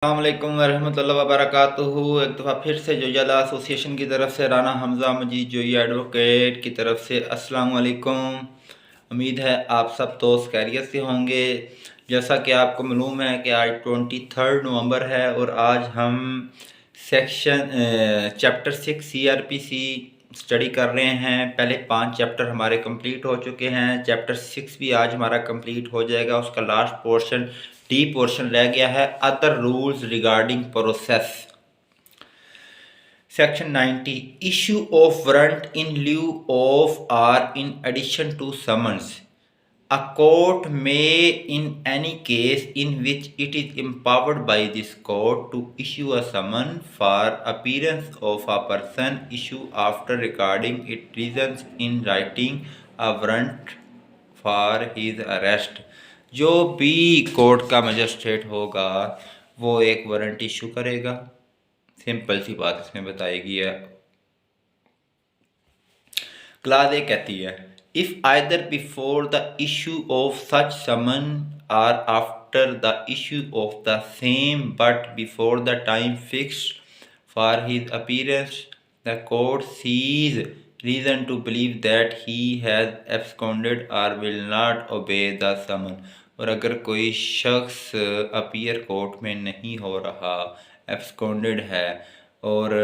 अस्सलामुअलैकुम वरहमतुल्लाहि वबरकातुहू। एक दफ़ा फिर से जोइया एसोसिएशन की तरफ से राना हमज़ा मजीद जोइया एडवोकेट की तरफ से अस्सलामुअलैकुम। उम्मीद है आप सब दोस्त खैरियत से होंगे। जैसा कि आपको मालूम है कि आज 23 नवंबर है और आज हम सेक्शन चैप्टर 6 CRPC स्टडी कर रहे हैं। पहले 5 चैप्टर हमारे कंप्लीट हो चुके हैं। चैप्टर 6 भी आज हमारा कंप्लीट हो जाएगा। उसका लास्ट पोर्शन डी पोर्शन रह गया है, other rules regarding process. Section 90 issue of warrant in lieu of or in addition to summons. A court may, in any case in which it is empowered by this court to issue a summon for appearance of a person, issue after recording its reasons in writing a warrant for his arrest। जो भी court का magistrate होगा वो एक warrant issue करेगा। Simple सी बात इसमें बताएगी है। क्लास ए कहती है if either before the issue of such summon और after the issue of the same but before the time fixed for his appearance the court sees reason to believe that he has absconded और will not obey the summon. और अगर कोई शख्स appear court में नहीं हो रहा, absconded है और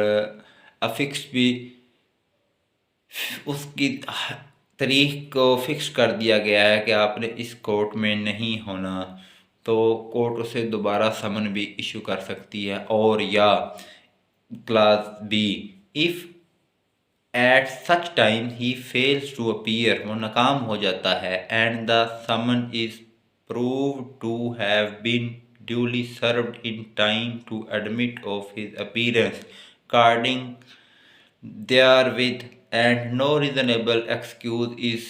अफिक्स भी उसकी तारीख को फिक्स कर दिया गया है कि आपने इस कोर्ट में नहीं होना, तो कोर्ट उसे दोबारा समन भी इशू कर सकती है। और या class B if at such time he fails to appear, वो नाकाम हो जाता है, and the summon is prove to have been duly served in time to admit of his appearance according therewith and no reasonable excuse is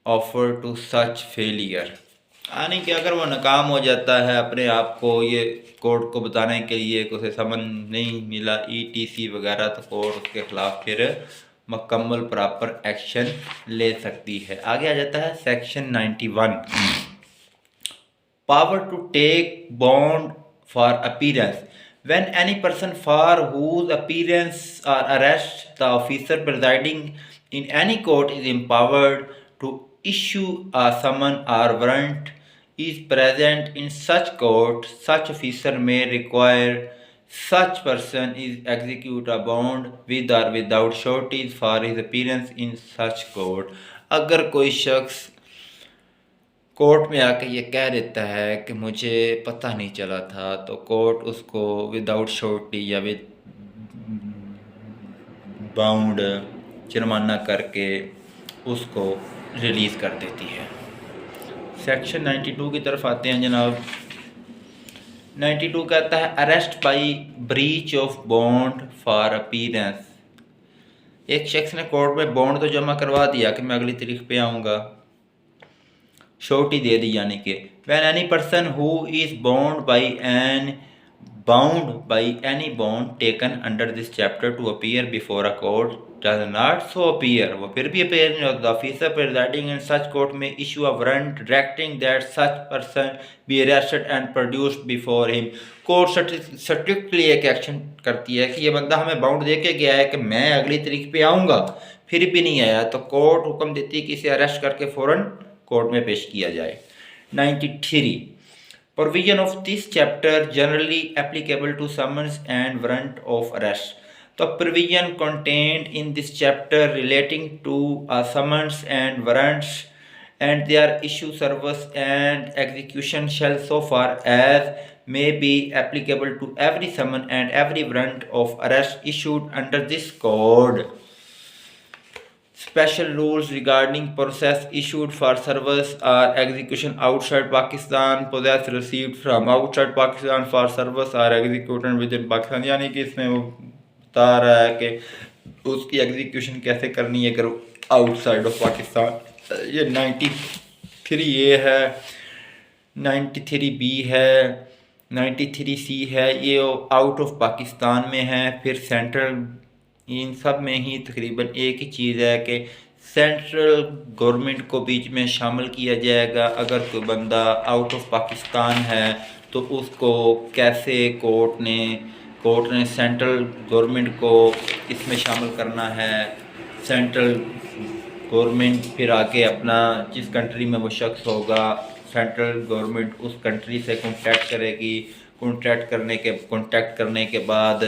offered to such failure। यानी कि अगर वो नाकाम हो जाता है अपने आप को ये कोर्ट को बताने के लिए कि उसे समन नहीं मिला ETC वगैरह, तो कोर्ट उसके खिलाफ फिर मुकम्मल प्रॉपर एक्शन ले सकती है। आगे आ जाता है section 91 power to take bond for appearance. When any person for whose appearance or arrest the officer presiding in any court is empowered to issue a summon or warrant is present in such court, such officer may require such person is execute a bond with or without sureties for his appearance in such court। अगर कोई शख्स court में आके ये कह देता है कि मुझे पता नहीं चला था, तो कोर्ट उसको विदाउट श्योरिटी या विद बाउंड जुर्माना करके उसको रिलीज़ कर देती है। सेक्शन 92 की तरफ आते हैं जनाब। 92 कहता है arrest by breach of bond for appearance. एक शख्स ने कोर्ट में बॉन्ड तो जमा करवा दिया कि मैं अगली तारीख पे आऊँगा, श्योरिटी दे दी, यानी कि when any person who is bound by any bond taken under this chapter to appear before a court does not so appear, वो फिर भी appear नहीं होता, the officer presiding in such court may issue a warrant directing that such person be arrested and produced before him। Court strictly एक action करती है कि ये बंदा हमें बाउंड दे के गया है कि मैं अगली तारीख पे आऊँगा, फिर भी नहीं आया, तो कोर्ट हुक्म देती है कि इसे अरेस्ट करके फ़ौरन कोर्ट में पेश किया जाए। 93 provision of this chapter generally applicable to summons and warrant of arrest. तो provision contained in this chapter relating to summons and warrants and their issue, service and execution shall so far as may be applicable to every summon and every warrant of arrest issued under this code। Special rules regarding process issued for service or execution outside Pakistan possess received from outside Pakistan for service or execution within Pakistan। यानी कि इसमें वो बता रहा है कि उसकी execution कैसे करनी है अगर आउटसाइड ऑफ पाकिस्तान। ये 93 ए है, 93 बी है, 93 सी है, ये आउट ऑफ पाकिस्तान में है। फिर सेंट्रल, इन सब में ही तकरीबन एक ही चीज़ है कि सेंट्रल गवर्नमेंट को बीच में शामिल किया जाएगा। अगर कोई बंदा आउट ऑफ पाकिस्तान है तो उसको कैसे कोर्ट ने सेंट्रल गवर्नमेंट को इसमें शामिल करना है। सेंट्रल गवर्नमेंट फिर आगे अपना जिस कंट्री में वो शख्स होगा, सेंट्रल गवर्नमेंट उस कंट्री से कॉन्टैक्ट करेगी। कॉन्टैक्ट करने के बाद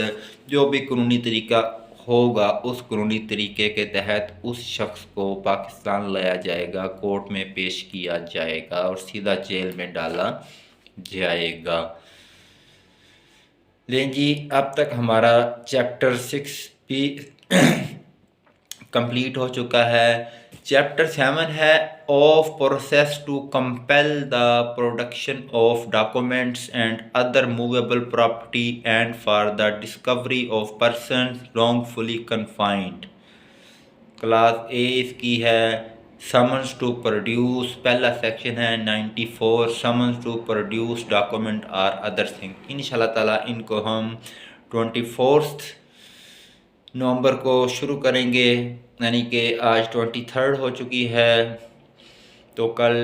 जो भी कानूनी तरीका होगा उस कानूनी तरीके के तहत उस शख्स को पाकिस्तान लाया जाएगा, कोर्ट में पेश किया जाएगा और सीधा जेल में डाला जाएगा। लें जी, अब तक हमारा चैप्टर 6 भी कंप्लीट हो चुका है। चैप्टर 7 है of process to compel the production of documents and other movable property and for the discovery of person wrongfully confined. Class A इसकी है समन्स टू प्रोड्यूस। पहला सेक्शन है 94 समन्स टू प्रोड्यूस डॉक्यूमेंट और other thing. इंशाल्लाह ताला इनको हम 24 नवंबर को शुरू करेंगे, यानी कि आज 23 हो चुकी है तो कल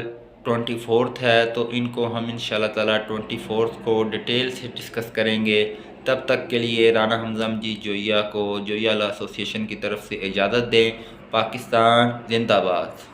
24 है, तो इनको हम इंशाल्लाह ताला 24 को डिटेल से डिस्कस करेंगे। तब तक के लिए राना हमज़ा जी जोइया को जोइया लॉ एसोसिएशन की तरफ से इजाज़त दें। पाकिस्तान जिंदाबाद।